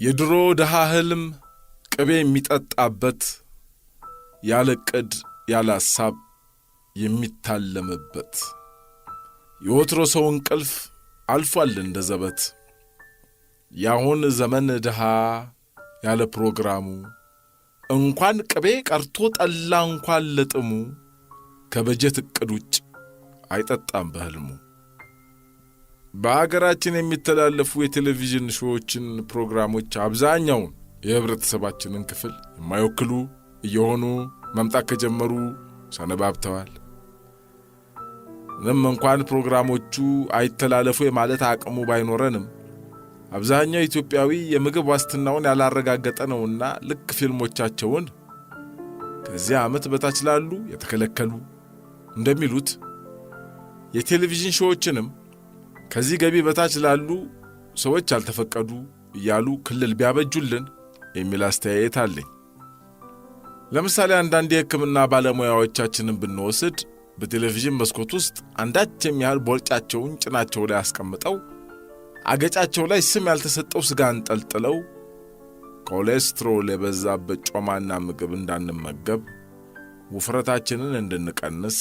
የድሮ ደሃ ህልም ቅቤ የሚጠጣበት ያለ ዕቅድ ያለ ሐሳብ የሚታለምበት የወትሮ ሰው እንቅልፍ አልፏል እንደ ዘበት። ያሁን ዘመን ድሃ ያለ ፕሮግራሙ እንኳን ቅቤ ቀርቶ ጠላ እንኳን ለጥሙ ከበጀት ዕቅድ ውጭ አይጠጣም በህልሙ። በአገራችን የሚተላለፉ የቴሌቪዥን ሾዎችን ፕሮግራሞች አብዛኛውን የህብረተሰባችንን ክፍል የማይወክሉ እየሆኑ መምጣት ከጀመሩ ሰነባብተዋል። ምንም እንኳን ፕሮግራሞቹ አይተላለፉ የማለት አቅሙ ባይኖረንም አብዛኛው ኢትዮጵያዊ የምግብ ዋስትናውን ያላረጋገጠ ነውና ልክ ፊልሞቻቸውን ከዚህ ዓመት በታች ላሉ የተከለከሉ እንደሚሉት የቴሌቪዥን ሾዎችንም ከዚህ ገቢ በታች ላሉ ሰዎች ያልተፈቀዱ እያሉ ክልል ቢያበጁልን የሚል አስተያየት አለኝ። ለምሳሌ አንዳንድ የሕክምና ባለሙያዎቻችንን ብንወስድ በቴሌቪዥን መስኮት ውስጥ አንዳችም ያህል ቦርጫቸውን ጭናቸው ላይ አስቀምጠው አገጫቸው ላይ ስም ያልተሰጠው ስጋ አንጠልጥለው ኮሌስትሮል የበዛበት ጮማና ምግብ እንዳንመገብ፣ ውፍረታችንን እንድንቀንስ፣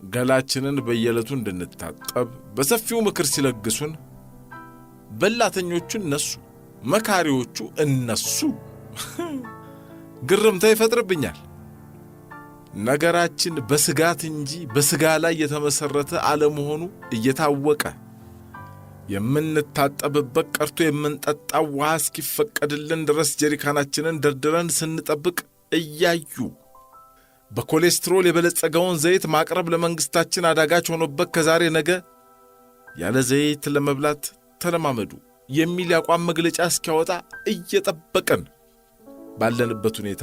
ገላችንን በየዕለቱ እንድንታጠብ በሰፊው ምክር ሲለግሱን በላተኞቹ እነሱ፣ መካሪዎቹ እነሱ ግርምታ ይፈጥርብኛል። ነገራችን በስጋት እንጂ በስጋ ላይ የተመሰረተ አለመሆኑ እየታወቀ የምንታጠብበት ቀርቶ የምንጠጣው ውሃ እስኪፈቀድልን ድረስ ጀሪካናችንን ደርድረን ስንጠብቅ እያዩ በኮሌስትሮል የበለጸገውን ዘይት ማቅረብ ለመንግስታችን አዳጋች ሆኖበት ከዛሬ ነገ ያለ ዘይት ለመብላት ተለማመዱ የሚል ያቋም መግለጫ እስኪያወጣ እየጠበቀን ባለንበት ሁኔታ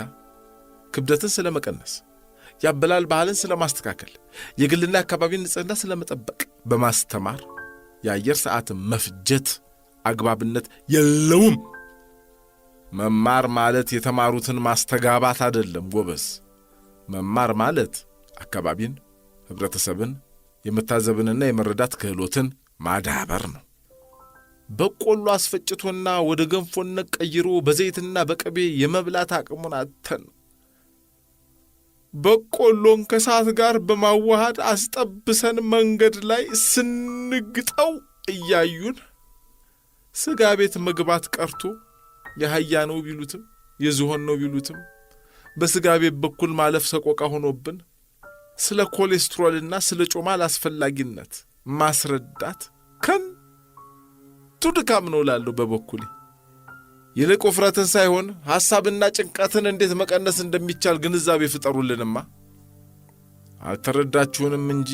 ክብደትን ስለመቀነስ፣ ያበላል ባህልን ስለማስተካከል፣ የግልና አካባቢን ንጽህና ስለመጠበቅ በማስተማር የአየር ሰዓትን መፍጀት አግባብነት የለውም። መማር ማለት የተማሩትን ማስተጋባት አይደለም ጎበዝ። መማር ማለት አካባቢን፣ ህብረተሰብን የመታዘብንና የመረዳት ክህሎትን ማዳበር ነው። በቆሎ አስፈጭቶና ወደ ገንፎነት ቀይሮ በዘይትና በቅቤ የመብላት አቅሙን አጥተን በቆሎን ከሳት ጋር በማዋሃድ አስጠብሰን መንገድ ላይ ስንግጠው እያዩን ስጋ ቤት መግባት ቀርቶ የአህያ ነው ቢሉትም የዝሆን ነው ቢሉትም በስጋ ቤት በኩል ማለፍ ሰቆቃ ሆኖብን ስለ ኮሌስትሮልና ስለ ጮማ አስፈላጊነት ማስረዳት ከንቱ ድካም ነው እላለሁ በበኩሌ። ይልቅ ውፍረትን ሳይሆን ሐሳብና ጭንቀትን እንዴት መቀነስ እንደሚቻል ግንዛቤ ፍጠሩልንማ። አልተረዳችሁንም እንጂ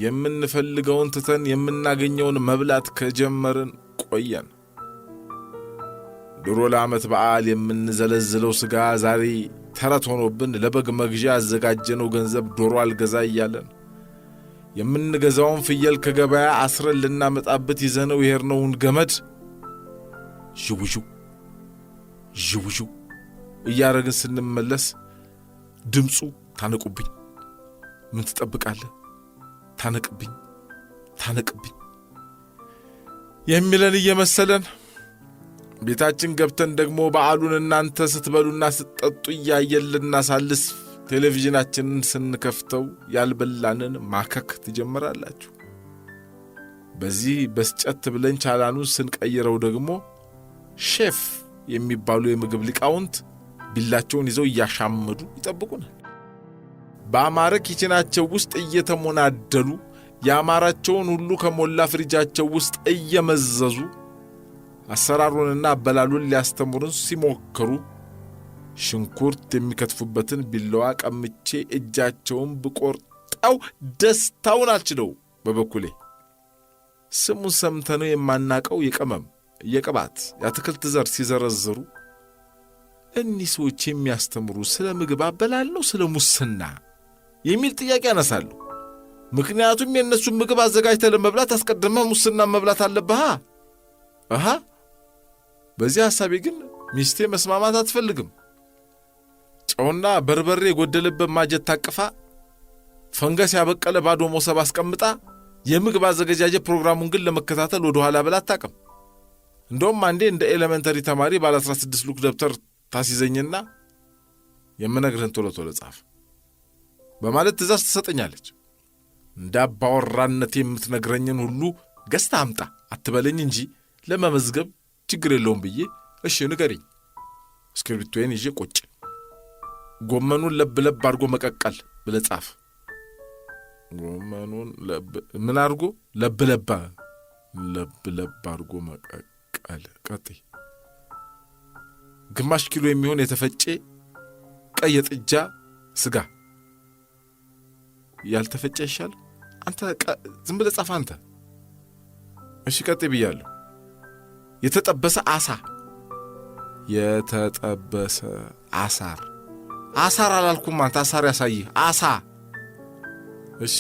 የምንፈልገውን ትተን የምናገኘውን መብላት ከጀመርን ቆየን። ድሮ ለዓመት በዓል የምንዘለዝለው ስጋ ዛሬ ተረት ሆኖብን ለበግ መግዣ ያዘጋጀነው ገንዘብ ዶሮ አልገዛ እያለን የምንገዛውን ፍየል ከገበያ አስረን ልናመጣበት ይዘነው የሄድነውን ገመድ ዥውዥው እያረግን ስንመለስ ድምፁ ታነቁብኝ፣ ምን ትጠብቃለህ፣ ታነቅብኝ የሚለን እየመሰለን ቤታችን ገብተን ደግሞ በዓሉን እናንተ ስትበሉና ስትጠጡ እያየን ልናሳልስ ቴሌቪዥናችንን ስንከፍተው ያልበላንን ማከክ ትጀምራላችሁ። በዚህ በስጨት ብለን ቻላኑን ስንቀይረው ደግሞ ሼፍ የሚባሉ የምግብ ሊቃውንት ቢላቸውን ይዘው እያሻመዱ ይጠብቁናል። በአማረ ኪችናቸው ውስጥ እየተሞናደሉ ያማራቸውን ሁሉ ከሞላ ፍሪጃቸው ውስጥ እየመዘዙ አሰራሩንና አበላሉን ሊያስተምሩን ሲሞክሩ ሽንኩርት የሚከትፉበትን ቢላዋ ቀምቼ እጃቸውን ብቆርጠው ደስታውን አልችለው። በበኩሌ ስሙን ሰምተነው የማናቀው የቅመም የቅባት የአትክልት ዘር ሲዘረዝሩ እኒህ ሰዎች የሚያስተምሩ ስለ ምግብ አበላል ነው ስለ ሙስና የሚል ጥያቄ ያነሳሉ። ምክንያቱም የእነሱን ምግብ አዘጋጅተህ ለመብላት አስቀድመህ ሙስና መብላት አለብህ። በዚህ ሐሳቤ ግን ሚስቴ መስማማት አትፈልግም። ጨውና በርበሬ የጎደለበት ማጀት ታቅፋ ፈንገስ ያበቀለ ባዶ ሞሰብ አስቀምጣ የምግብ አዘገጃጀት ፕሮግራሙን ግን ለመከታተል ወደ ኋላ ብላ አታውቅም። እንደውም አንዴ እንደ ኤሌመንተሪ ተማሪ ባለ 16 ሉክ ደብተር ታሲዘኝና የምነግርህን ቶሎ ቶሎ ጻፍ በማለት ትእዛዝ ትሰጠኛለች። እንዳባወራነቴ የምትነግረኝን ሁሉ ገዝታ አምጣ አትበለኝ እንጂ ለመመዝገብ ችግር የለውም ብዬ እሺ ንገሪኝ። እስክሪብቶዬን ይዤ ቁጭ። ጎመኑን ለብ ለብ አድርጎ መቀቀል ብለህ ጻፍ። ጎመኑን ምን አድርጎ ለብ ለብ አድርጎ መቀቀል። ቀጥይ። ግማሽ ኪሎ የሚሆን የተፈጨ ቀይ የጥጃ ስጋ። ያልተፈጨ ይሻል አንተ ዝም ብለህ ጻፍ አንተ። እሺ ቀጥይ ብያለሁ። የተጠበሰ አሳ። የተጠበሰ አሳር አላልኩም አንተ። አሳር ያሳይህ አሳ። እሺ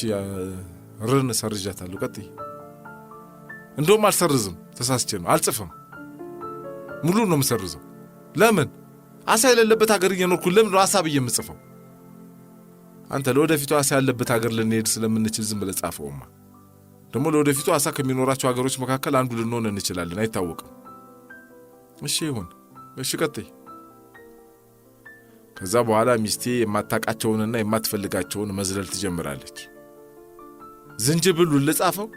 ርን ሰርጃታለሁ። ቀጥይ። እንደውም አልሰርዝም፣ ተሳስቼ ነው አልጽፍም። ሙሉ ነው የምሰርዘው። ለምን? አሳ የሌለበት ሀገር እየኖርኩ ለምን ነው አሳ ብዬ የምጽፈው? አንተ ለወደፊቱ አሳ ያለበት ሀገር ልንሄድ ስለምንችል ዝም ብለህ ጻፈውማ። ደግሞ ለወደፊቱ አሳ ከሚኖራቸው ሀገሮች መካከል አንዱ ልንሆን እንችላለን፣ አይታወቅም። እሺ ይሁን። እሺ ቀጥይ። ከዛ በኋላ ሚስቴ የማታውቃቸውንና የማትፈልጋቸውን መዝለል ትጀምራለች። ዝንጅብሉን ልጻፈው?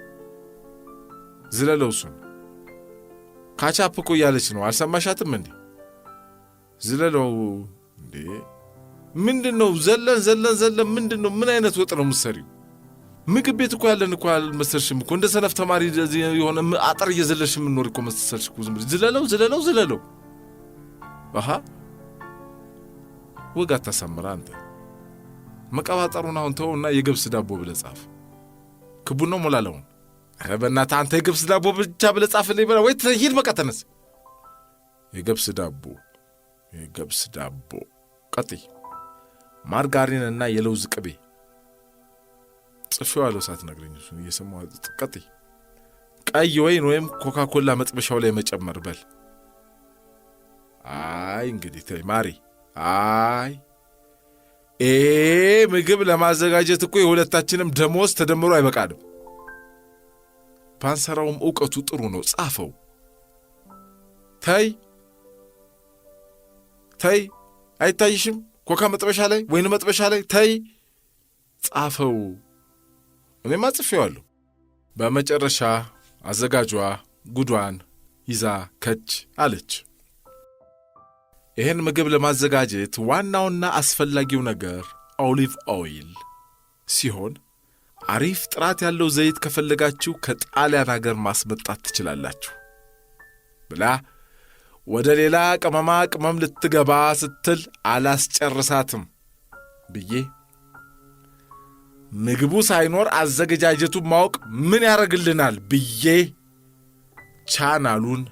ዝለለው እሱን። ካቻፕ እኮ እያለች ነው፣ አልሰማሻትም እንዴ? ዝለለው እንዴ! ምንድነው ዘለን ምንድነው? ምን አይነት ወጥ ነው የምትሰሪው? ምግብ ቤት እኮ ያለን እኮ አልመሰልሽም እኮ። እንደ ሰነፍ ተማሪ የሆነ አጥር እየዘለልሽ የምትኖር እኮ መሰልሽ እኮ። ዝም ብለሽ ዝለለው። አሃ ወጋ ታሳምራ አንተ። መቀባጠሩን አሁን ተውና የገብስ ዳቦ ብለህ ጻፍ። ክቡን ነው ሞላለውን። ኧረ በእናትህ አንተ የገብስ ዳቦ ብቻ ብለህ ጻፍልኝ በላ። ወይ ሂድ በቃ ተነስ። የገብስ ዳቦ። ቀጥይ። ማርጋሪንና የለውዝ ቅቤ ጽፌዋለሁ ሳትነግረኝ እሱን እየሰማሁ። ቀጥይ። ቀይ ወይን ወይም ኮካኮላ መጥበሻው ላይ መጨመር በል። አይ እንግዲህ ተይ ማሪ። አይ ምግብ ለማዘጋጀት እኮ የሁለታችንም ደሞዝ ተደምሮ አይበቃንም። ባንሰራውም ዕውቀቱ ጥሩ ነው፣ ጻፈው። ተይ አይታይሽም? ኮካ መጥበሻ ላይ ወይን መጥበሻ ላይ ተይ፣ ጻፈው። እኔማ ጽፌዋለሁ። በመጨረሻ አዘጋጇ ጉዷን ይዛ ከች አለች። ይህን ምግብ ለማዘጋጀት ዋናውና አስፈላጊው ነገር ኦሊቭ ኦይል ሲሆን አሪፍ ጥራት ያለው ዘይት ከፈለጋችሁ ከጣሊያን ሀገር ማስመጣት ትችላላችሁ ብላ ወደ ሌላ ቅመም ልትገባ ስትል አላስጨርሳትም ብዬ ምግቡ ሳይኖር አዘገጃጀቱን ማወቅ ምን ያደርግልናል ብዬ ቻናሉን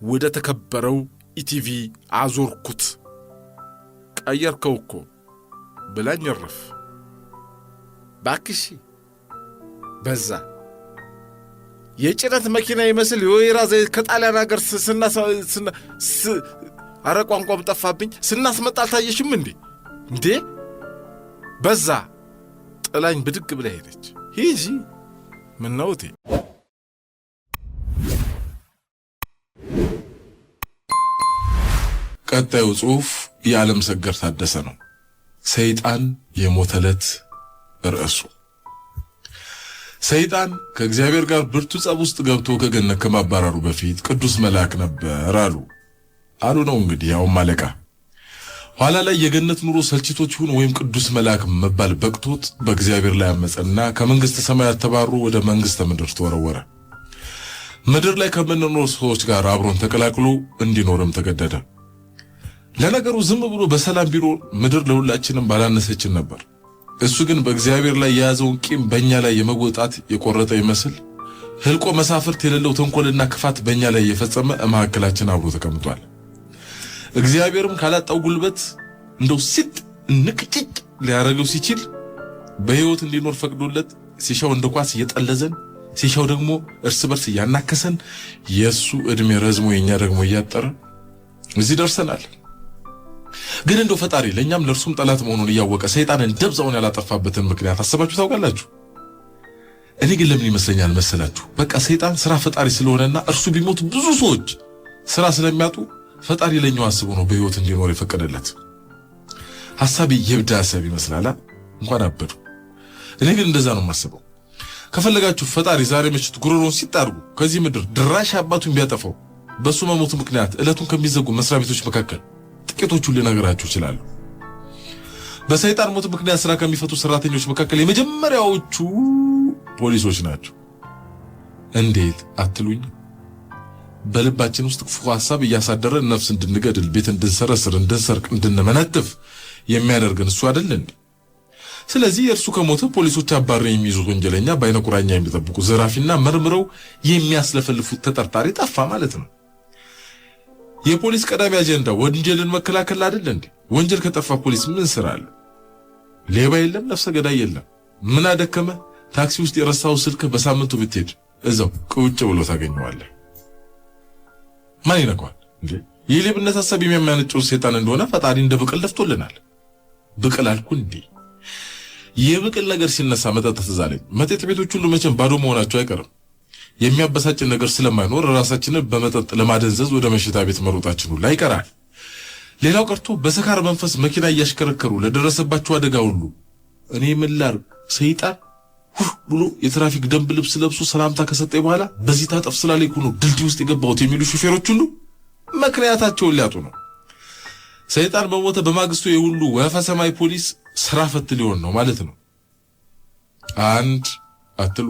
ወደ ተከበረው ኢቲቪ አዞርኩት። ቀየርከው እኮ ብላኝ እረፍ ባክሽ። በዛ የጭነት መኪና ይመስል የወይራ ዘይት ከጣሊያን ሀገር አረ ቋንቋም ጠፋብኝ። ስናስመጣ አልታየሽም እንዴ? በዛ ጥላኝ ብድግ ብላ ሄደች። ሂጂ ምን ነው እቴ? ቀጣዩ ጽሑፍ የዓለም ሰገር ታደሰ ነው። ሰይጣን የሞተለት ርዕሱ። ሰይጣን ከእግዚአብሔር ጋር ብርቱ ጸብ ውስጥ ገብቶ ከገነት ከማባረሩ በፊት ቅዱስ መልአክ ነበር አሉ ነው እንግዲህ ያውም አለቃ። ኋላ ላይ የገነት ኑሮ ሰልችቶት ይሁን ወይም ቅዱስ መልአክ መባል በቅቶት በእግዚአብሔር ላይ አመፀና ከመንግስተ ሰማያት ተባሮ ወደ መንግስተ ምድር ተወረወረ። ምድር ላይ ከምንኖር ሰዎች ጋር አብሮን ተቀላቅሎ እንዲኖርም ተገደደ። ለነገሩ ዝም ብሎ በሰላም ቢሮ ምድር ለሁላችንም ባላነሰችን ነበር። እሱ ግን በእግዚአብሔር ላይ የያዘውን ቂም በእኛ ላይ የመወጣት የቆረጠ ይመስል ህልቆ መሳፍርት የሌለው ተንኮልና ክፋት በእኛ ላይ የፈጸመ መካከላችን አብሮ ተቀምጧል። እግዚአብሔርም ካላጣው ጉልበት እንደው ሲጥ ንቅጭጭ ሊያረገው ሲችል በህይወት እንዲኖር ፈቅዶለት ሲሻው እንደ ኳስ እየጠለዘን ሲሻው ደግሞ እርስ በርስ እያናከሰን የሱ እድሜ ረዝሞ የኛ ደግሞ እያጠረ እዚህ ደርሰናል። ግን እንደው ፈጣሪ ለኛም ለርሱም ጠላት መሆኑን እያወቀ ሰይጣንን ደብዛውን ያላጠፋበትን ምክንያት አስባችሁ ታውቃላችሁ? እኔ ግን ለምን ይመስለኛል መሰላችሁ? በቃ ሰይጣን ስራ ፈጣሪ ስለሆነና እርሱ ቢሞት ብዙ ሰዎች ስራ ስለሚያጡ ፈጣሪ ለኛው አስቦ ነው በህይወት እንዲኖር የፈቀደለት። ሐሳቤ የብዳ ሐሳብ ይመስላል። እንኳን አበዱ። እኔ ግን እንደዛ ነው የማስበው። ከፈለጋችሁ ፈጣሪ ዛሬ ምሽት ጉሮሮን ሲጣርጉ ከዚህ ምድር ድራሽ አባቱን ቢያጠፋው በሱ መሞት ምክንያት እለቱን ከሚዘጉ መስሪያ ቤቶች መካከል ጥቂቶቹን ልነግራችሁ እችላለሁ። በሰይጣን ሞት ምክንያት ስራ ከሚፈቱ ሰራተኞች መካከል የመጀመሪያዎቹ ፖሊሶች ናቸው። እንዴት አትሉኝ? በልባችን ውስጥ ክፉ ሐሳብ እያሳደረ ነፍስ እንድንገድል፣ ቤት እንድንሰረስር፣ እንድንሰርቅ፣ እንድንመነጥፍ የሚያደርገን እሱ አይደል እንዴ? ስለዚህ እርሱ ከሞተ ፖሊሶች አባረው የሚይዙት ወንጀለኛ በአይነ ቁራኛ የሚጠብቁ ዘራፊና መርምረው የሚያስለፈልፉት ተጠርጣሪ ጠፋ ማለት ነው። የፖሊስ ቀዳሚ አጀንዳ ወንጀልን መከላከል አይደል እንዴ? ወንጀል ከጠፋ ፖሊስ ምን ስራ አለ? ሌባ የለም፣ ነፍሰ ገዳይ የለም። ምን አደከመ? ታክሲ ውስጥ የረሳው ስልክ በሳምንቱ ብትሄድ እዛው ቁጭ ብሎ ታገኘዋለህ። ማን ይነካዋል እንዴ? የሌብነት ሐሳብ የሚያመነጨው ሰይጣን እንደሆነ ፈጣሪ እንደ ብቅል ደፍቶልናል። ብቅል አልኩ እንዴ? የብቅል ነገር ሲነሳ መጠጥ ትዝ አለኝ። መጠጥ ቤቶች ሁሉ መቼም ባዶ መሆናቸው አይቀርም። የሚያበሳጭን ነገር ስለማይኖር ራሳችንን በመጠጥ ለማደንዘዝ ወደ መሽታ ቤት መሮጣችን ሁሉ አይቀራል። ሌላው ቀርቶ በሰካር መንፈስ መኪና እያሽከረከሩ ለደረሰባቸው አደጋ ሁሉ እኔ ምን ላድርግ ሰይጣን ብሎ የትራፊክ ደንብ ልብስ ለብሶ ሰላምታ ከሰጠኝ በኋላ በዚህ ታጠፍ ስላለኝ ነው ድልድይ ውስጥ የገባሁት የሚሉ ሹፌሮች ሁሉ ምክንያታቸውን ሊያጡ ነው። ሰይጣን በሞተ በማግስቱ የሁሉ ወፈ ሰማይ ፖሊስ ስራ ፈት ሊሆን ነው ማለት ነው። አንድ አትሉ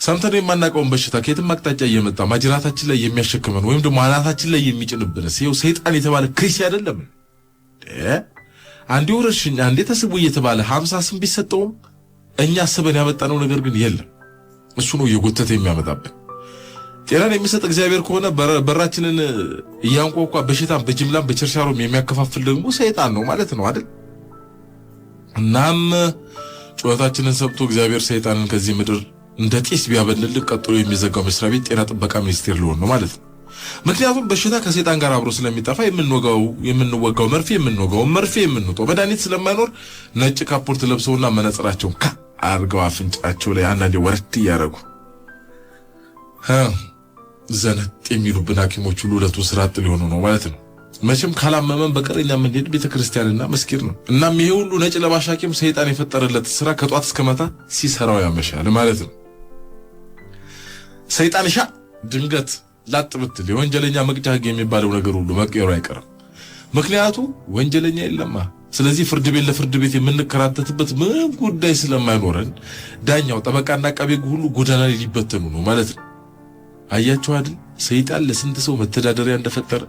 ሰምተን የማናውቀውን በሽታ ከየትም አቅጣጫ እየመጣ ማጅራታችን ላይ የሚያሸክመን ወይም ደግሞ አናታችን ላይ የሚጭንብን ሲው ሰይጣን የተባለ ክሪስ አይደለም። አንዴ ወረርሽኝ አንዴ ተስቦ እየተባለ 50 ስም ቢሰጠውም እኛ አስበን ያመጣነው ነገር ግን የለም። እሱ ነው እየጎተተ የሚያመጣብን። ጤናን የሚሰጥ እግዚአብሔር ከሆነ በራችንን እያንኳኳ በሽታን በጅምላም በቸርቻሮም የሚያከፋፍል ደግሞ ሰይጣን ነው ማለት ነው አይደል? እናም ጩኸታችንን ሰምቶ እግዚአብሔር ሰይጣንን ከዚህ ምድር እንደ ጢስ ቢያበንልን ቀጥሎ የሚዘጋው መስሪያ ቤት ጤና ጥበቃ ሚኒስቴር ሊሆን ነው ማለት ነው። ምክንያቱም በሽታ ከሰይጣን ጋር አብሮ ስለሚጠፋ የምንወጋው መርፌ የምንወጣው መድኃኒት ስለማይኖር ነጭ ካፖርት ለብሰውና መነጽራቸውን አርገው አፍንጫቸው ላይ አንዳንዴ ወርት እያደረጉ ዘነት የሚሉብን ሐኪሞች ሁሉ ለቱ ስራት ሊሆኑ ነው ማለት ነው። መቼም ካላመመን በቀረኛ መንገድ ቤተክርስቲያንና መስጊድ ነው። እናም ይሄ ሁሉ ነጭ ለባሽ ሐኪም ሰይጣን የፈጠረለት ስራ ከጧት እስከ ማታ ሲሰራው ያመሻል ማለት ነው። ሰይጣን ድንገት ላጥ ብትል የወንጀለኛ መቅጫ ህግ የሚባለው ነገር ሁሉ መቀየሩ አይቀርም። ምክንያቱ ወንጀለኛ የለማ። ስለዚህ ፍርድ ቤት ለፍርድ ቤት የምንከራተትበት ምንም ጉዳይ ስለማይኖረን ዳኛው ጠበቃና አቃቤ ህግ ሁሉ ጎዳና ላይ ሊበተኑ ነው ማለት ነው። አያችሁ አይደል ሰይጣን ለስንት ሰው መተዳደሪያ እንደፈጠረ።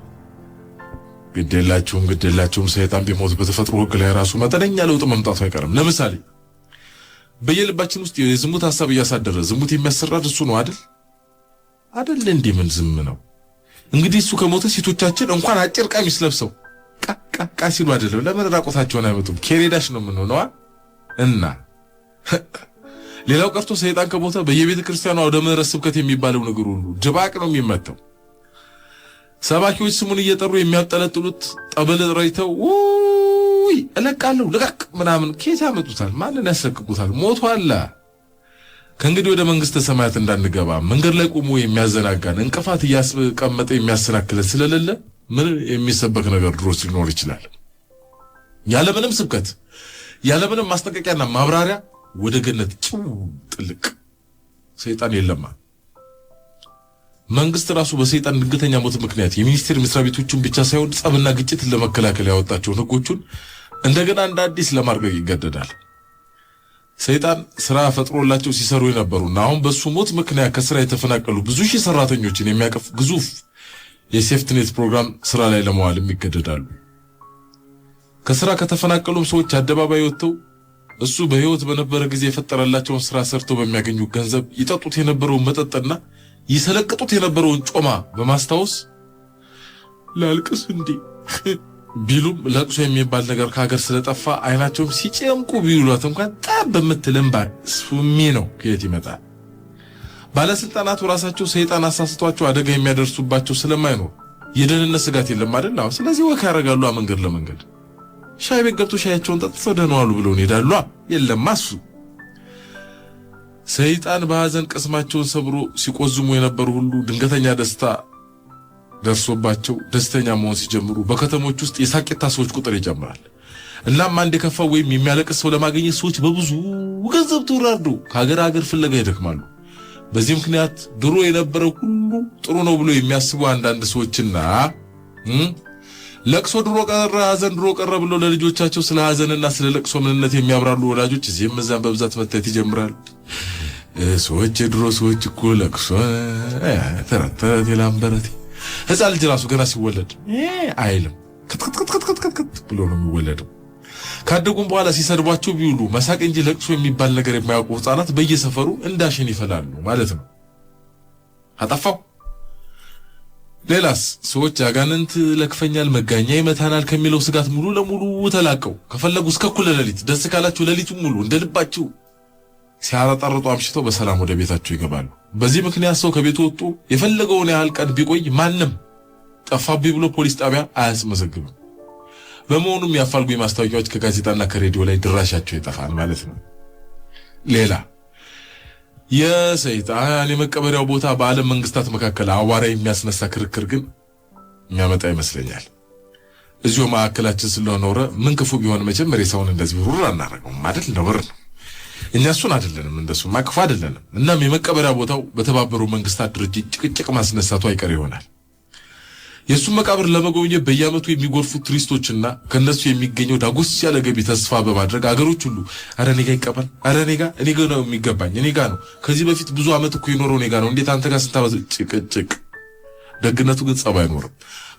ግዴላችሁም ሰይጣን ቢሞት በተፈጥሮ ህግ ላይ ራሱ መጠነኛ ለውጥ መምጣቱ አይቀርም። ለምሳሌ በየልባችን ውስጥ የዝሙት ሐሳብ እያሳደረ ዝሙት የሚያሰራድ እሱ ነው አይደል እንዴ? ምን ዝም ነው እንግዲህ? እሱ ከሞተ ሴቶቻችን እንኳን አጭር ቀሚስ ለብሰው ቃ ሲሉ አይደለም ለምን ራቆታቸውን አይመጡም? ኬሬዳሽ ነው የምንሆነው። እና ሌላው ቀርቶ ሰይጣን ከሞተ በየቤተ ክርስቲያኑ ወደ ምሕረት ስብከት የሚባለው ነገር ሁሉ ድባቅ ነው የሚመታው። ሰባኪዎች ስሙን እየጠሩ የሚያጠለጥሉት ጠበል ረይተው ውይ እለቃለሁ ልቀቅ ምናምን ኬት ያመጡታል? ማንን ያሰቅቁታል? ሞቷል። ከእንግዲህ ወደ መንግስተ ሰማያት እንዳንገባ መንገድ ላይ ቆሞ የሚያዘናጋን እንቅፋት እያስቀመጠ የሚያሰናክለን ስለሌለ ምን የሚሰበክ ነገር ድሮስ ሊኖር ይችላል? ያለምንም ስብከት ያለምንም ማስጠንቀቂያና ማብራሪያ ወደ ገነት ጥልቅ ሰይጣን የለማ። መንግስት ራሱ በሰይጣን ድንገተኛ ሞት ምክንያት የሚኒስቴር መስሪያ ቤቶቹን ብቻ ሳይሆን ጸብና ግጭትን ለመከላከል ያወጣቸውን ህጎቹን እንደገና እንደ አዲስ ለማርቀቅ ይገደዳል። ሰይጣን ስራ ፈጥሮላቸው ሲሰሩ የነበሩና አሁን በሱ ሞት ምክንያት ከስራ የተፈናቀሉ ብዙ ሺህ ሰራተኞችን የሚያቀፍ ግዙፍ የሴፍትኔት ፕሮግራም ስራ ላይ ለመዋል ይገደዳሉ። ከስራ ከተፈናቀሉም ሰዎች አደባባይ ወጥተው እሱ በህይወት በነበረ ጊዜ የፈጠረላቸውን ስራ ሰርተው በሚያገኙ ገንዘብ ይጠጡት የነበረውን መጠጥና ይሰለቅጡት የነበረውን ጮማ በማስታወስ ላልቅስ እንዴ ቢሉም ለቅሶ የሚባል ነገር ከሀገር ስለጠፋ አይናቸውም ሲጨምቁ ቢሉት እንኳን ጠብ በምትልምባ ሱሚ ነው ከየት ይመጣል? ባለስልጣናቱ ራሳቸው ሰይጣን አሳስቷቸው አደጋ የሚያደርሱባቸው ስለማይኖር የደህንነት ስጋት የለም አይደል? አዎ። ስለዚህ ወክ ያደርጋሉ መንገድ ለመንገድ ሻይ ቤት ገብቶ ሻያቸውን ጠጥተው ደህና ዋሉ ብለው ይሄዳሉ። የለም እሱ ሰይጣን በሐዘን ቅስማቸውን ሰብሮ ሲቆዝሙ የነበሩ ሁሉ ድንገተኛ ደስታ ደርሶባቸው ደስተኛ መሆን ሲጀምሩ በከተሞች ውስጥ የሳቂታ ሰዎች ቁጥር ይጨምራል። እናም አንድ የከፋው ወይም የሚያለቅስ ሰው ለማግኘት ሰዎች በብዙ ገንዘብ ተወራርደው ከሀገር ሀገር ፍለጋ ይደክማሉ። በዚህ ምክንያት ድሮ የነበረው ሁሉ ጥሩ ነው ብሎ የሚያስቡ አንዳንድ ሰዎችና ለቅሶ ድሮ ቀረ ሐዘን ድሮ ቀረ ብሎ ለልጆቻቸው ስለ ሐዘንና ስለ ለቅሶ ምንነት የሚያብራሩ ወላጆች እዚህም እዛም በብዛት መታየት ይጀምራሉ። ሰዎች የድሮ ሰዎች እኮ ለቅሶ ተረተረት የላምበረቴ ሕፃን ልጅ ራሱ ገና ሲወለድ አይልም ክትክትክትክትክት ብሎ ነው የሚወለደው። ካደጉም በኋላ ሲሰድቧቸው ቢውሉ መሳቅ እንጂ ለቅሶ የሚባል ነገር የማያውቁ ሕፃናት በየሰፈሩ እንዳሽን ይፈላሉ ማለት ነው። አጠፋው። ሌላስ ሰዎች አጋንንት ለክፈኛል መጋኛ ይመታናል ከሚለው ስጋት ሙሉ ለሙሉ ተላቀው ከፈለጉ እስከ እኩለ ሌሊት ደስ ካላቸው ሌሊቱን ሙሉ እንደልባቸው ሲያረጣርጡ አምሽተው በሰላም ወደ ቤታቸው ይገባሉ። በዚህ ምክንያት ሰው ከቤቱ ወጥቶ የፈለገውን ያህል ቀን ቢቆይ ማንም ጠፋብኝ ብሎ ፖሊስ ጣቢያ አያስመዘግብም። በመሆኑም የአፋልጉኝ ማስታወቂያዎች ከጋዜጣና ከሬዲዮ ላይ ድራሻቸው ይጠፋል ማለት ነው። ሌላ የሰይጣን የመቀበሪያው ቦታ በዓለም መንግስታት መካከል አዋራ የሚያስነሳ ክርክር ግን የሚያመጣ ይመስለኛል። እዚሁ ማዕከላችን ስለኖረ ምን ክፉ ቢሆን መቼም ሬሳውን እንደዚህ ሩር አናረገውም አይደል? ነውር ነው። እኛ እሱን አይደለንም፣ እንደሱ ማክፋ አይደለንም። እናም የመቀበሪያ ቦታው በተባበሩ መንግስታት ድርጅት ጭቅጭቅ ማስነሳቱ አይቀር ይሆናል። የሱን መቃብር ለመጎብኘት በየዓመቱ የሚጎርፉ ቱሪስቶችና ከነሱ የሚገኘው ዳጎስ ያለ ገቢ ተስፋ በማድረግ አገሮች ሁሉ አረ እኔ ጋ ይቀበል፣ አረ እኔ ጋ ነው የሚገባኝ፣ እኔ ጋ ነው ከዚህ በፊት ብዙ ዓመት እኮ የኖረው እኔ ጋ ነው፣ እንዴት አንተ ጋር ስንት ዓመት ጭቅጭቅ። ደግነቱ ግን ጸብ አይኖርም፣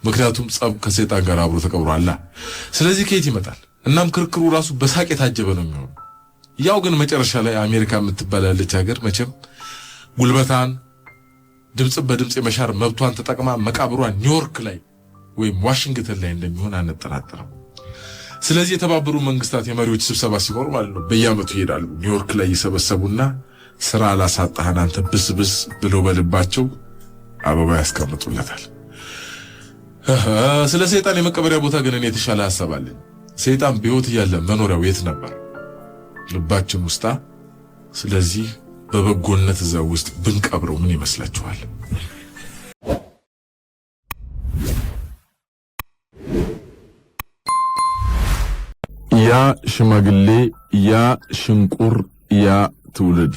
ምክንያቱም ጸብ ከሰይጣን ጋር አብሮ ተቀብሯል። ስለዚህ ከየት ይመጣል? እናም ክርክሩ ራሱ በሳቅ የታጀበ ነው የሚሆነው። ያው ግን መጨረሻ ላይ አሜሪካ የምትባል ያለች ሀገር መቼም ጉልበታን ድምጽ በድምጽ የመሻር መብቷን ተጠቅማ መቃብሯ ኒውዮርክ ላይ ወይም ዋሽንግተን ላይ እንደሚሆን አንጠራጠርም። ስለዚህ የተባበሩ መንግስታት የመሪዎች ስብሰባ ሲኖር ማለት ነው በየዓመቱ ይሄዳሉ ኒውዮርክ ላይ ይሰበሰቡና ስራ አላሳጣህን አንተ ብስብስ ብለው በልባቸው አበባ ያስቀምጡለታል። ስለ ሰይጣን የመቀበሪያ ቦታ ግን እኔ የተሻለ ሐሳብ አለኝ። ሰይጣን በሕይወት እያለ መኖሪያው የት ነበር? ልባችን ውስጥ። ስለዚህ በበጎነት እዛው ውስጥ ብንቀብረው ምን ይመስላችኋል? ያ ሽማግሌ፣ ያ ሽንቁር፣ ያ ትውልድ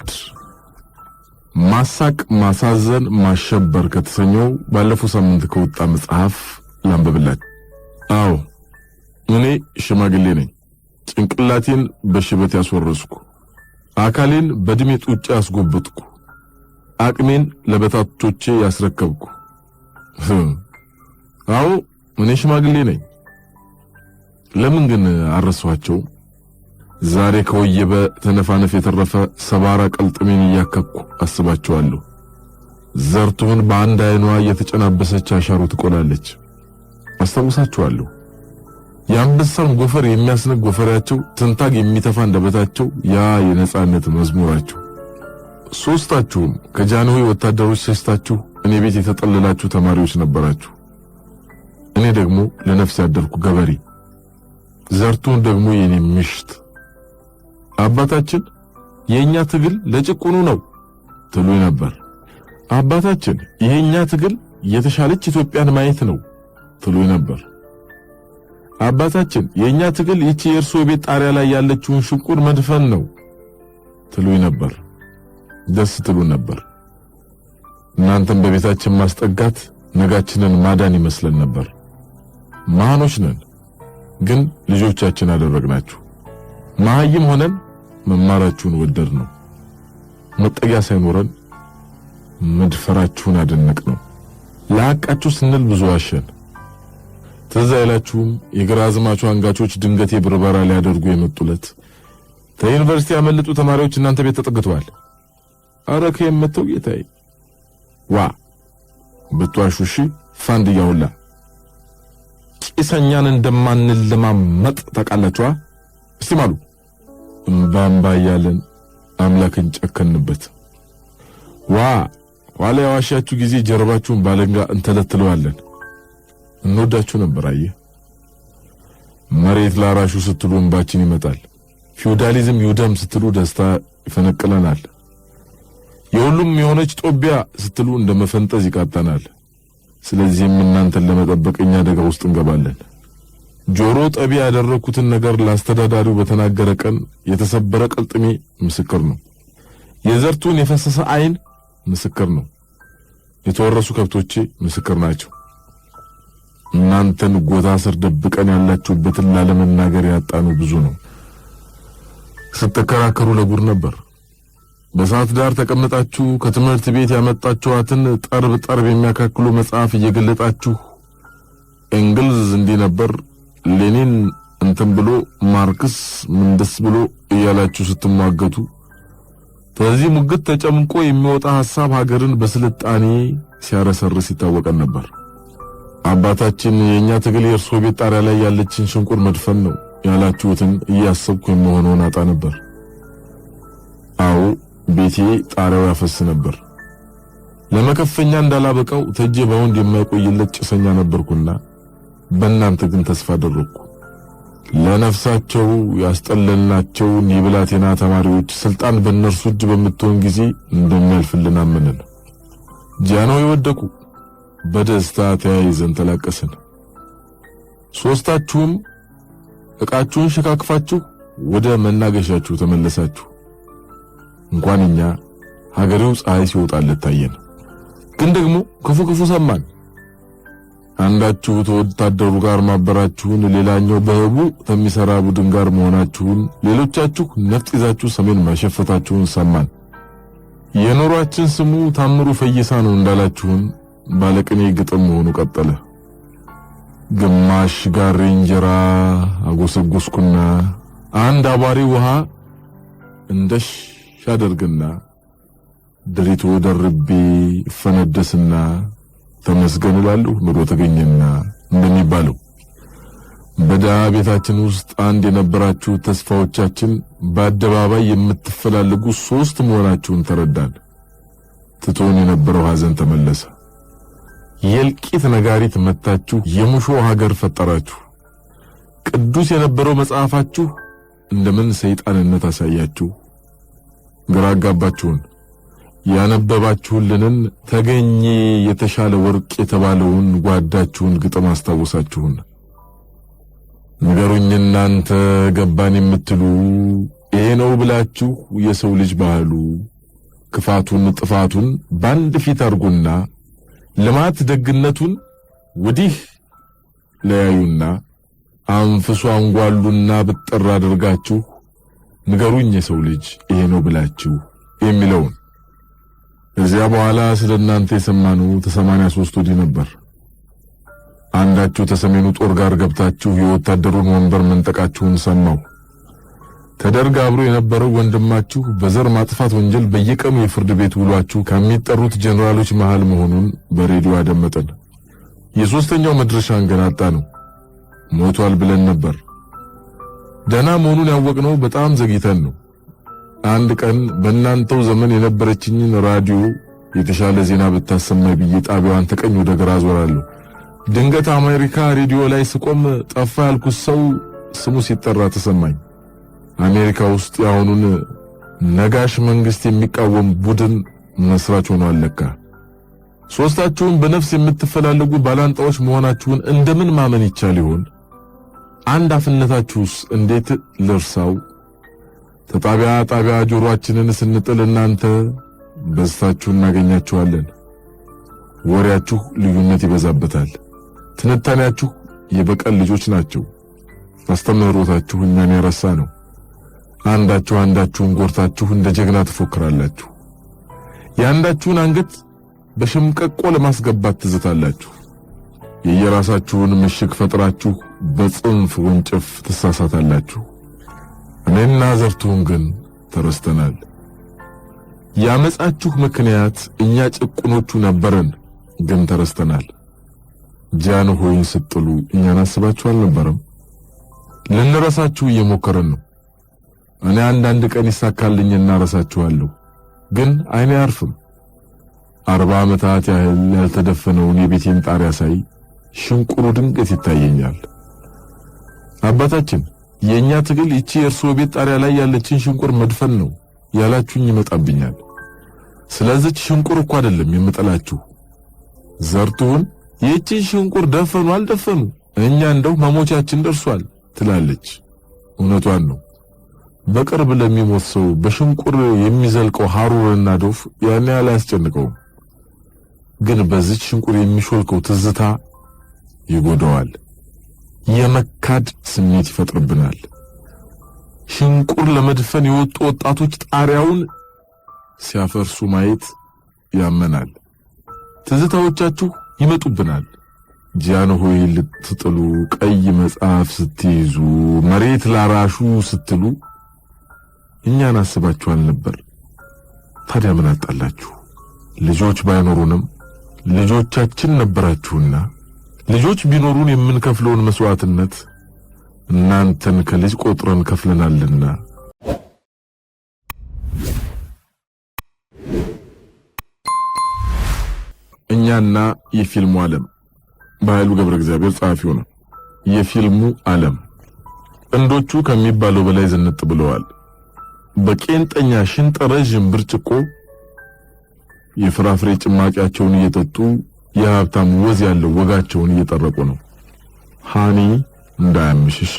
ማሳቅ፣ ማሳዘን፣ ማሸበር ከተሰኘው ባለፈው ሳምንት ከወጣ መጽሐፍ ላንብብላችሁ። አዎ እኔ ሽማግሌ ነኝ። ጭንቅላቴን በሽበት ያስወረስኩ፣ አካሌን በእድሜ ጡጫ ያስጎበጥኩ፣ አቅሜን ለበታቶቼ ያስረከብኩ። አዎ እኔ ሽማግሌ ነኝ። ለምን ግን አረሷቸው? ዛሬ ከወየበ ተነፋነፍ የተረፈ ሰባራ ቀልጥሜን እያከኩ አስባቸዋለሁ። ዘርቱን በአንድ አይኗ እየተጨናበሰች አሻሮ ትቆላለች። አስታውሳቸዋለሁ። የአንበሳን ጎፈር የሚያስነግ ጎፈሬያቸው፣ ትንታግ የሚተፋ እንደበታቸው፣ ያ የነጻነት መዝሙራቸው። ሶስታችሁም ከጃንሆይ ወታደሮች ሸሽታችሁ እኔ ቤት የተጠለላችሁ ተማሪዎች ነበራችሁ። እኔ ደግሞ ለነፍስ ያደርኩ ገበሬ፣ ዘርቱን ደግሞ የኔ ምሽት። አባታችን የኛ ትግል ለጭቁኑ ነው ትሉ ነበር። አባታችን የኛ ትግል የተሻለች ኢትዮጵያን ማየት ነው ትሉ ነበር። አባታችን የኛ ትግል ይቺ የእርሶ ቤት ጣሪያ ላይ ያለችውን ሽንቁር መድፈን ነው ትሉ ነበር። ደስ ትሉ ነበር። እናንተም በቤታችን ማስጠጋት ነጋችንን ማዳን ይመስለን ነበር። መሃኖች ነን ግን ልጆቻችን አደረግናችሁ። መሃይም ሆነን መማራችሁን ወደድ ነው። መጠጊያ ሳይኖረን መድፈራችሁን አደነቅ ነው። ለሐቃችሁ ስንል ብዙ ዋሸን። ትዝ አይላችሁም? የግራዝማቹ አንጋቾች ድንገት የብርበራ ሊያደርጉ የመጡለት ከዩኒቨርሲቲ ያመለጡ ተማሪዎች እናንተ ቤት ተጠግተዋል። አረ ከየመተው ጌታዬ ዋ ብትዋሹሺ ፋንድያውላ ቂሰኛን እንደማንለማመጥ ታውቃላችሁ። እስቲ ማሉ እምባምባ ያለን አምላክን ጨከንበት። ዋ ኋላ ያዋሻችሁ ጊዜ ጀርባችሁን ባለንጋ እንተለትለዋለን። እንወዳችሁ ነበር። አየ መሬት ላራሹ ስትሉ እንባችን ይመጣል። ፊውዳሊዝም ይውደም ስትሉ ደስታ ይፈነቅለናል። የሁሉም የሆነች ጦቢያ ስትሉ እንደመፈንጠዝ ይቃጣናል። ስለዚህም እናንተን ለመጠበቅ እኛ አደጋ ውስጥ እንገባለን። ጆሮ ጠቢ ያደረኩትን ነገር ላስተዳዳሪው በተናገረ ቀን የተሰበረ ቅልጥሜ ምስክር ነው። የዘርቱን የፈሰሰ አይን ምስክር ነው። የተወረሱ ከብቶቼ ምስክር ናቸው። እናንተን ጎታ ስር ደብቀን ያላችሁበትን ላለመናገር ያጣኑ ብዙ ነው። ስትከራከሩ ለጉድ ነበር። በሰዓት ዳር ተቀምጣችሁ ከትምህርት ቤት ያመጣችኋትን ጠርብ የሚያካክሉ መጽሐፍ እየገለጣችሁ ኤንግልዝ እንዲህ ነበር፣ ሌኒን እንትን ብሎ፣ ማርክስ ምንደስ ብሎ እያላችሁ ስትሟገቱ በዚህ ሙግት ተጨምቆ የሚወጣ ሐሳብ ሀገርን በስልጣኔ ሲያረሰርስ ይታወቀን ነበር። አባታችን የኛ ትግል የእርሶ ቤት ጣሪያ ላይ ያለችን ሽንቁር መድፈን ነው ያላችሁትን እያሰብኩ የምሆነውን አጣ ነበር። አዎ ቤቴ ጣሪያው ያፈስ ነበር። ለመከፈኛ እንዳላበቃው ተጄ ባውንድ የማይቆይለት ጭሰኛ ነበርኩና በእናንተ ግን ተስፋ አደረኩ። ለነፍሳቸው ያስጠለልናቸው የብላቴና ተማሪዎች ስልጣን በእነርሱ እጅ በምትሆን ጊዜ እንደሚያልፍልን አመንን። ጃኖ ይወደቁ። በደስታ ተያይዘን ተላቀስን። ሶስታችሁም ዕቃችሁን ሸካክፋችሁ ወደ መናገሻችሁ ተመለሳችሁ። እንኳን እኛ ሀገሬው ፀሐይ ሲወጣለት ታየን። ግን ደግሞ ክፉ ሰማን። አንዳችሁ ተወታደሩ ጋር ማበራችሁን፣ ሌላኛው በህቡ ከሚሰራ ቡድን ጋር መሆናችሁን፣ ሌሎቻችሁ ነፍጥ ይዛችሁ ሰሜን ማሸፈታችሁን ሰማን። የኖሯችን ስሙ ታምሩ ፈይሳ ነው እንዳላችሁን ባለቅኔ ግጥም መሆኑ ቀጠለ። ግማሽ ጋሪ እንጀራ አጎሰጎስኩና አንድ አባሪ ውሃ እንደሽ ሻደርግና ድሪቶ ደርቤ ፈነደስና ተመስገን እላለሁ ኑሮ ተገኘና እንደሚባለው በዳ ቤታችን ውስጥ አንድ የነበራችሁ ተስፋዎቻችን በአደባባይ የምትፈላልጉ ሶስት መሆናችሁን ተረዳን። ትቶን የነበረው ሐዘን ተመለሰ። የልቂት ነጋሪት መታችሁ የሙሾ ሀገር ፈጠራችሁ። ቅዱስ የነበረው መጽሐፋችሁ እንደምን ሰይጣንነት አሳያችሁ። ግራ አጋባችሁን። ያነበባችሁልንን ተገኘ የተሻለ ወርቅ የተባለውን ጓዳችሁን ግጥም አስታወሳችሁን። ንገሩኝ እናንተ ገባን የምትሉ ይሄ ነው ብላችሁ የሰው ልጅ ባህሉ ክፋቱን ጥፋቱን ባንድ ፊት አርጉና ልማት ደግነቱን ወዲህ ለያዩና አንፍሱ አንጓሉና ብጥር አድርጋችሁ ንገሩኝ የሰው ልጅ ይሄ ነው ብላችሁ የሚለውን። እዚያ በኋላ ስለናንተ የሰማነው ተሰማንያ3 ወዲህ ነበር። አንዳችሁ ተሰሜኑ ጦር ጋር ገብታችሁ የወታደሩን ወንበር መንጠቃችሁን ሰማው። ተደርጋ አብሮ የነበረው ወንድማችሁ በዘር ማጥፋት ወንጀል በየቀኑ የፍርድ ቤት ውሏችሁ ከሚጠሩት ጀነራሎች መሃል መሆኑን በሬዲዮ አደመጠን። የሶስተኛው መድረሻን ገና አጣነው። ሞቷል ብለን ነበር። ደህና መሆኑን ያወቅነው በጣም ዘግይተን ነው። አንድ ቀን በእናንተው ዘመን የነበረችኝን ራዲዮ የተሻለ ዜና ብታሰማይ ብዬ ጣቢያዋን ተቀኝ ወደ ግራ ዞራለሁ። ድንገት አሜሪካ ሬዲዮ ላይ ስቆም ጠፋ ያልኩት ሰው ስሙ ሲጠራ ተሰማኝ። አሜሪካ ውስጥ ያሁኑን ነጋሽ መንግስት የሚቃወም ቡድን መስራች ሆኖ አለካ። ሶስታችሁም በነፍስ የምትፈላለጉ ባላንጣዎች መሆናችሁን እንደምን ማመን ይቻል ይሆን? አንድ አፍነታችሁስ እንዴት ልርሳው? ጣቢያ ጆሮአችንን ስንጥል እናንተ በስታችሁ እናገኛችኋለን። ወሬያችሁ ልዩነት ይበዛበታል። ትንታኔያችሁ የበቀል ልጆች ናቸው። አስተምህሮታችሁ እኛን ያረሳ ነው። አንዳችሁን ጎርታችሁ እንደ ጀግና ትፎክራላችሁ። የአንዳችሁን አንገት በሽምቀቆ ለማስገባት ትዝታላችሁ። የየራሳችሁን ምሽግ ፈጥራችሁ በጽንፍ ወንጭፍ ትሳሳታላችሁ። እኔና ዘርቱን ግን ተረስተናል። ያመጻችሁ ምክንያት እኛ ጭቁኖቹ ነበርን፣ ግን ተረስተናል። ጃን ሆይን ስትሉ እኛን አስባችሁ አልነበረም? ልንረሳችሁ እየሞከረን ነው። እኔ አንዳንድ ቀን ይሳካልኝና ረሳችኋለሁ፣ ግን አይኔ አያርፍም። 40 ዓመታት ያህል ያልተደፈነውን የቤቴን ጣሪያ ሳይ ሽንቁሩ ድንገት ይታየኛል። አባታችን የኛ ትግል ይቺ የእርሶ ቤት ጣሪያ ላይ ያለችን ሽንቁር መድፈን ነው ያላችሁኝ ይመጣብኛል። ስለዚህ ሽንቁር እኮ አይደለም የምጠላችሁ፣ ዘርቱን ይህችን ሽንቁር ደፈኑ አልደፈኑ እኛ እንደው መሞቻችን ደርሷል ትላለች። እውነቷን ነው። በቅርብ ለሚሞት ሰው በሽንቁር የሚዘልቀው ሐሩርና ዶፍ ያን ያህል አያስጨንቀውም። ግን በዚህ ሽንቁር የሚሾልከው ትዝታ ይጎዳዋል። የመካድ ስሜት ይፈጥርብናል። ሽንቁር ለመድፈን የወጡ ወጣቶች ጣሪያውን ሲያፈርሱ ማየት ያመናል። ትዝታዎቻችሁ ይመጡብናል። ጃንሆይ ልትጥሉ፣ ቀይ መጽሐፍ ስትይዙ፣ መሬት ላራሹ ስትሉ እኛን አስባችኋል ነበር። ታዲያ ምን አጣላችሁ? ልጆች ባይኖሩንም ልጆቻችን ነበራችሁና ልጆች ቢኖሩን የምንከፍለውን መስዋዕትነት እናንተን ከልጅ ቆጥረን ከፍለናልና። እኛና የፊልሙ ዓለም በኃይሉ ገብረ እግዚአብሔር ጸሐፊው ነው። የፊልሙ ዓለም ጥንዶቹ ከሚባለው በላይ ዝንጥ ብለዋል። በቄንጠኛ ሽንጠረዥም ብርጭቆ የፍራፍሬ ጭማቂያቸውን እየጠጡ የሀብታም ወዝ ያለው ወጋቸውን እየጠረቁ ነው። ሃኒ እንዳያምሽ እሺ፣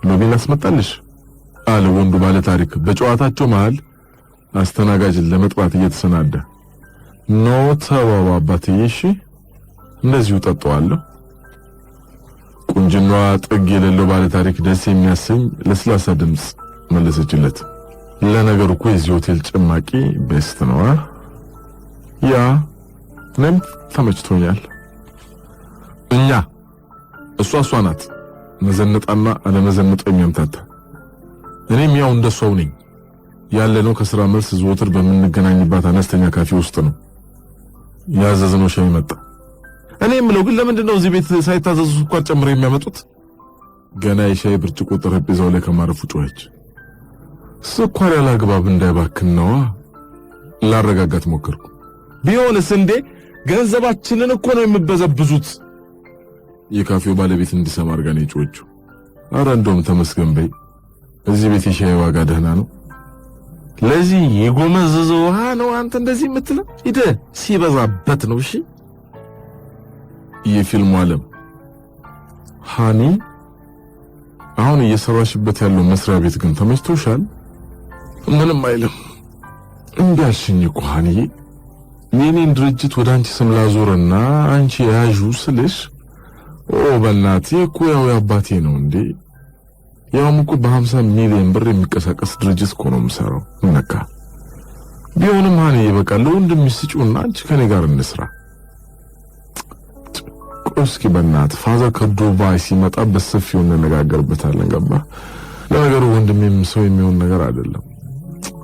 ሎቢን አስመጣልሽ አለ ወንዱ ባለ ታሪክ በጨዋታቸው መሃል አስተናጋጅን ለመጥራት እየተሰናዳ። ኖ ተባባ አባትዬ፣ እሺ እንደዚሁ ጠጣዋለሁ። ቁንጅናዋ ጥግ የሌለው ባለ ታሪክ ደስ የሚያሰኝ ለስላሳ ድምፅ መለሰችለት። ለነገሩ እኮ የዚህ ሆቴል ጭማቂ ቤስት ነው። ያ እኔም ተመችቶኛል። እኛ እሷ ናት መዘነጣና አለመዘነጣ የሚያምታታ። እኔም ያው እንደሷው ነኝ። ያለነው ከስራ መልስ ዘወትር በምንገናኝባት አነስተኛ ካፌ ውስጥ ነው። ያዘዝነው ሻይ መጣ። እኔ የምለው ግን ለምንድነው እዚህ ቤት ሳይታዘዙ ስኳር ጨምረው የሚያመጡት? ገና የሻይ ብርጭቆ ጠረጴዛው ላይ ከማረፉ ጮኸች። ስኳር ያለ አግባብ እንዳይባክን ነዋ። ላረጋጋት ሞከርኩ። ቢሆንስ እንዴ ገንዘባችንን እኮ ነው የሚበዘብዙት። የካፌው ባለቤት እንዲሰማ አድርጋ ነው የጮኸችው። ኧረ እንደውም ተመስገን በይ፣ እዚህ ቤት የሻይ ዋጋ ደህና ነው። ለዚህ የጎመዘዘ ውሃ ነው አንተ እንደዚህ የምትለው? ሂደ ሲበዛበት ነው። እሺ የፊልሙ ዓለም ሃኒ፣ አሁን እየሰራሽበት ያለው መስሪያ ቤት ግን ተመችቶሻል? ምንም አይልም። እምቢ አልሽኝ እኮ ሃኒዬ። የኔን ድርጅት ወደ አንቺ ስም ላዞርና አንቺ ያዡ ስልሽ በእናትህ እኮ ያው የአባቴ ነው እንዴ። ያውም እኮ በ50 ሚሊዮን ብር የሚንቀሳቀስ ድርጅት እኮ ነው የምሰራው። ነካ ቢሆንም ሃኒዬ በቃ ለወንድምሽ ስጪውና አንቺ ከኔ ጋር እንስራ። እስኪ በእናትህ ፋዘር ከዱባይ ሲመጣ በሰፊው እንነጋገርበታለን። ገባ? ለነገሩ ወንድሜም ሰው የሚሆን ነገር አይደለም።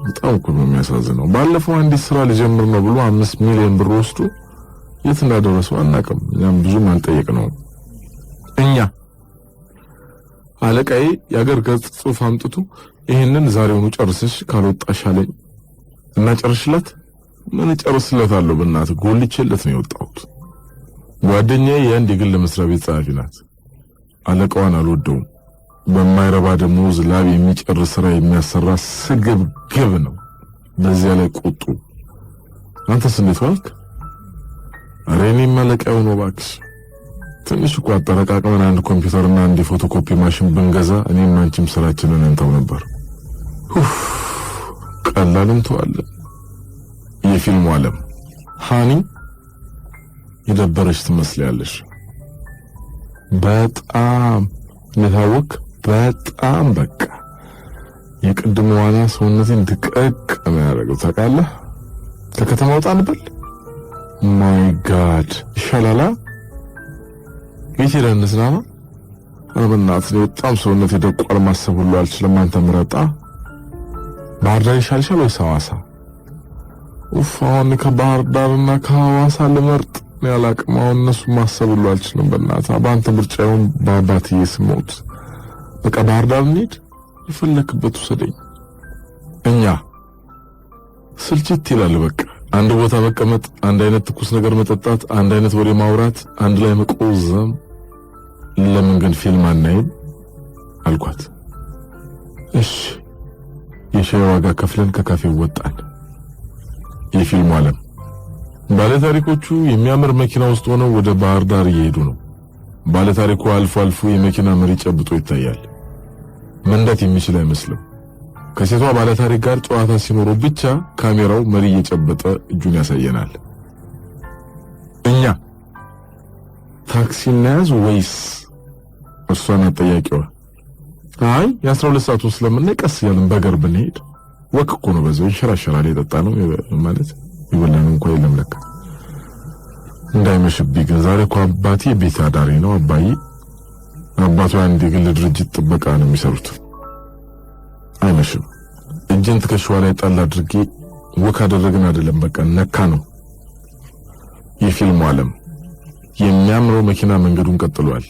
በጣም እኮ ነው የሚያሳዝነው። ባለፈው አንዲት ስራ ልጀምር ነው ብሎ 5 ሚሊዮን ብር ወስዶ የት እንዳደረሰው አናውቅም። እኛም ብዙም አልጠየቅነውም። እኛ አለቃዬ የአገር ገጽ ጽሑፍ አምጥቶ ይሄንን ዛሬውኑ ጨርስሽ ካልወጣሽ አለኝ እና ጨርስላት። ምን ጨርስላታለሁ? በእናትህ ጎልቼለት ነው የወጣሁት። ጓደኛዬ የአንድ የግል መስሪያ ቤት ጸሐፊ ናት። አለቃዋን አልወደውም። በማይረባ ደሞዝ ላብ የሚጨርስ ስራ የሚያሰራ ስግብግብ ነው። በዚያ ላይ ቁጡ። አንተስ እንዴት ዋልክ? ኧረ እኔም አለቃው ነው እባክሽ። ትንሽ እኮ አጠረቃቅመን አንድ ኮምፒውተርና አንድ ፎቶኮፒ ማሽን ብንገዛ እኔም አንቺም ስራችንን እንተው ነበር። ቀላልም ተዋለ። የፊልሙ ዓለም ሃኒ፣ የደበረሽ ትመስላለሽ። በጣም የታወቅ በጣም በቃ የቅድም ዋና ሰውነቴን ድቀቅ ነው ያደረገው። ታውቃለህ? ከከተማ ወጣ እንበል። ማይ ጋድ ይሻላላ። የት ሄደን እንዝናና? በእናትህ በጣም ሰውነቴ ደቋል። ማሰብ ሁሉ አልችልም። አንተ ምረጣ። ባህር ዳር ይሻልሻል ወይስ ሐዋሳ? አሁን ከባህር ዳርና ከሐዋሳ ልመርጥ ነው ያላቅም። አሁን እነሱ ማሰብ ሁሉ አልችልም። በእናትህ በአንተ ምርጫ ይሁን በአባትዬ ስሞት። በቃ ባህር ዳር እንሂድ፣ የፈለክበት ውሰደኝ። እኛ ስልችት ይላል። በቃ አንድ ቦታ መቀመጥ፣ አንድ አይነት ትኩስ ነገር መጠጣት፣ አንድ አይነት ወሬ ማውራት፣ አንድ ላይ መቆዘም። ለምን ግን ፊልም አናይም አልኳት። እሺ የሻይ ዋጋ ከፍለን ከካፌው ወጣን። የፊልሙ ዓለም ባለታሪኮቹ የሚያምር መኪና ውስጥ ሆነው ወደ ባህር ዳር እየሄዱ ነው። ባለታሪኩ አልፎ አልፎ የመኪና መሪ ጨብጦ ይታያል። መንዳት የሚችል አይመስልም። ከሴቷ ባለታሪክ ጋር ጨዋታ ሲኖረው ብቻ ካሜራው መሪ እየጨበጠ እጁን ያሳየናል። እኛ ታክሲ እናያዝ ወይስ? እርሷን አጠያቂዋ አይ የ12 ሰዓቱን ስለምናይ ቀስ ያለን በእግር ብንሄድ ወክ እኮ ነው፣ በዛው ይሸራሸራል። የጠጣ ነው ማለት ይወላን እንኳን የለም ለካ። እንዳይመሽብኝ ግን ዛሬ እኮ አባቴ ቤት አዳሪ ነው። አባቱ አንድ የግል ድርጅት ጥበቃ ነው የሚሰሩት። አይመሽም። እጅን ትከሻዋ ላይ ጣል አድርጌ ወክ አደረግን አይደለም፣ በቃ ነካ ነው። የፊልሙ ዓለም የሚያምረው መኪና መንገዱን ቀጥሏል።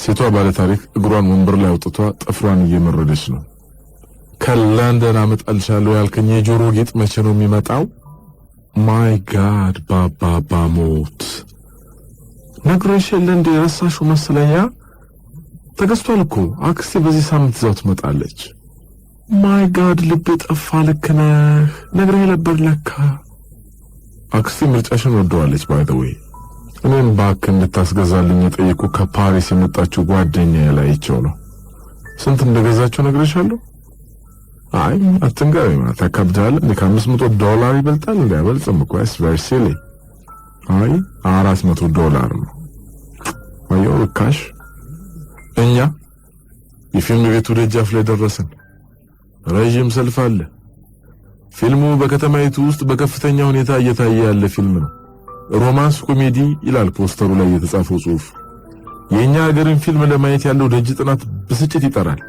ሴቷ ባለታሪክ እግሯን ወንበር ላይ አውጥቷ ጥፍሯን እየመረደች ነው። ከለንደን አመጣልሻለሁ ያልከኝ የጆሮ ጌጥ መቼ ነው የሚመጣው? ማይ ጋድ ባባ ሞት ነግሬሽ የለ እንደ ረሳሽው መሰለኛ። ተገዝቷል እኮ አክስቴ በዚህ ሳምንት ይዛው ትመጣለች። ማይ ጋድ ልቤ ጠፋ። ልክ ነህ ነግሬህ ነበር ለካ። አክስቴ ምርጫሽን ወደዋለች። ባይ ዘ ዌይ እኔም እባክህ እንድታስገዛልኝ የጠየቁ ከፓሪስ የመጣችው ጓደኛዬ ላይቸው ነው። ስንት እንደገዛቸው ነግሬሻለሁ። አይ አትንገረኝ ማለት ያካብዳል። $500 ይበልጣል እንዴ? አይበልጥም እኮ it's very silly። አይ $400 ነው። አዮ ርካሽ። እኛ የፊልም ቤቱ ደጃፍ ላይ ደረስን። ረጅም ሰልፍ አለ። ፊልሙ በከተማይቱ ውስጥ በከፍተኛ ሁኔታ እየታየ ያለ ፊልም ነው። ሮማንስ ኮሜዲ ይላል ፖስተሩ ላይ የተጻፈው ጽሑፍ። የኛ ሀገርን ፊልም ለማየት ያለው ደጅ ጥናት ብስጭት ይጠራል።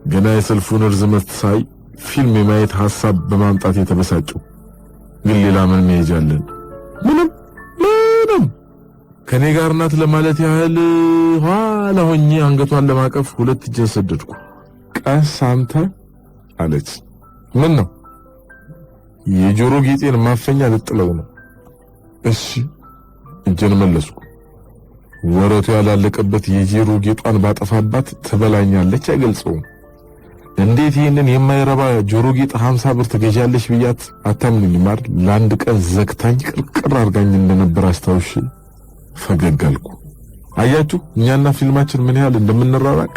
ገና የሰልፉን ርዝመት ሳይ ፊልም የማየት ሐሳብ በማምጣት የተበሳጨው ግን ሌላ ምን መሄጃለን? ምንም ከኔ ጋር ናት ለማለት ያህል ኋላ ሆኜ አንገቷን ለማቀፍ ሁለት እጄን ሰደድኩ። ቀስ አንተ አለች። ምን ነው? የጆሮ ጌጤን ማፈኛ ልጥለው ነው። እሺ እጄን መለስኩ። ወረቱ ያላለቀበት የጆሮ ጌጧን ባጠፋባት ትበላኛለች አይገልጸውም። እንዴት ይሄንን የማይረባ ጆሮ ጌጥ 50 ብር ትገዣለሽ ብያት አታምኑኝም አይደል? ለአንድ ቀን ዘግታኝ ቅርቅር አርጋኝ እንደነበር አስታውሽ ፈገግ አልኩ። አያችሁ እኛና ፊልማችን ምን ያህል እንደምንራራቅ።